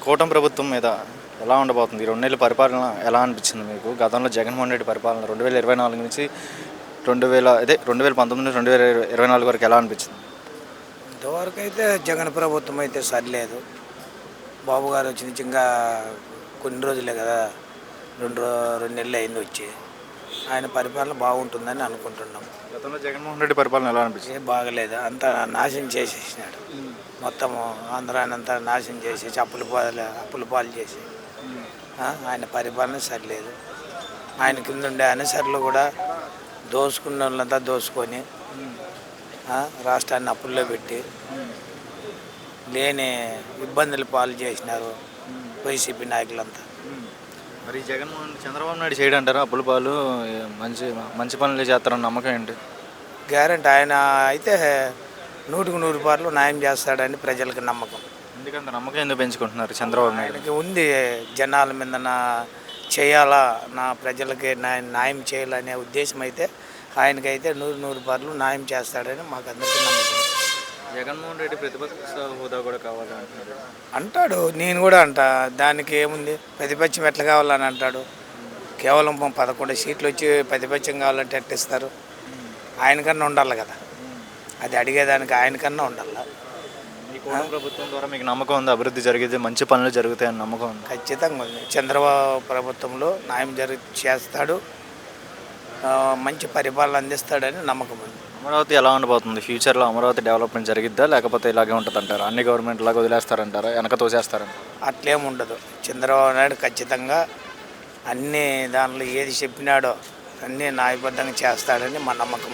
కూటమి ప్రభుత్వం మీద ఎలా ఉండబోతుంది? ఈ 2 నెలల పరిపాలన ఎలా అనిపించింది మీకు? గతంలో జగన్మోహన్ రెడ్డి పరిపాలన 2024 నుంచి 2019 నుంచి 2024 వరకు ఎలా అనిపించింది? ఇంతవరకు అయితే జగన్ ప్రభుత్వం అయితే సరిలేదు. బాబు గారు వచ్చి నుంచి ఇంకా కొన్ని రోజులే కదా, రెండు నెలలు అయింది వచ్చి. ఆయన పరిపాలన బాగుంటుందని అనుకుంటున్నాం. గతంలో జగన్మోహన్ రెడ్డి పరిపాలన ఎలా అనిపించింది? ఏం బాగలేదు, అంతా నాశనం చేసేసినాడు. మొత్తము ఆంధ్రానంతా నాశనం చేసేసి అప్పుల పాలు చేసి ఆయన పరిపాలన సరిలేదు. ఆయన కింద ఉండే అనుసరులు కూడా దోసుకున్న వాళ్ళంతా దోసుకొని రాష్ట్రాన్ని అప్పుల్లో పెట్టి లేని ఇబ్బందులు పాలు చేసినారు వైసీపీ నాయకులంతా. మరి చంద్రబాబు నాయుడు చేయడం అంటారా అప్పుల పాలు? మంచి మంచి పనులు చేస్తారన్న నమ్మకం ఏంటి? గ్యారెంటీ ఆయన అయితే 100% న్యాయం చేస్తాడని ప్రజలకు నమ్మకం. ఎందుకంత నమ్మకం ఎందుకు పెంచుకుంటున్నారు చంద్రబాబు నాయుడు? ఆయనకి ఉంది, జనాల మీద చేయాలా, నా ప్రజలకి న్యాయం చేయాలనే ఉద్దేశం అయితే ఆయనకైతే 100% న్యాయం చేస్తాడని మాకు అందరికీ నమ్మకం. జగన్మోహన్ రెడ్డి ప్రతిపక్ష హోదా కూడా కావాలని అంటాడు, నేను కూడా దానికి ఏముంది, ప్రతిపక్షం ఎట్లా కావాలని అంటాడు. కేవలం 11 సీట్లు వచ్చి ప్రతిపక్షం కావాలంటే ఎట్టిస్తారు? ఆయనకన్నా ఉండాలి కదా, అది అడిగేదానికి ఆయనకన్నా ఉండాలి. ఈ కూటమి ప్రభుత్వం ద్వారా మీకు నమ్మకం ఉంది, అభివృద్ధి జరిగితే మంచి పనులు జరుగుతాయని నమ్మకం ఉంది? ఖచ్చితంగా ఉంది. చంద్రబాబు ప్రభుత్వంలో న్యాయం చేస్తాడు, మంచి పరిపాలన అందిస్తాడని నమ్మకం ఉంది. అమరావతి ఎలా ఉండబోతుంది? ఫ్యూచర్లో అమరావతి డెవలప్మెంట్ జరిగిద్దా, లేకపోతే ఇలాగే ఉంటుంది అంటారా? అన్ని గవర్నమెంట్ లాగా వదిలేస్తారంటారా, వెనక తోసేస్తారంటారా? అట్లేం ఉండదు. చంద్రబాబు నాయుడు ఖచ్చితంగా అన్ని దానిలో ఏది చెప్పినాడో అన్నీ న్యాయబద్ధంగా చేస్తాడని మా నమ్మకం.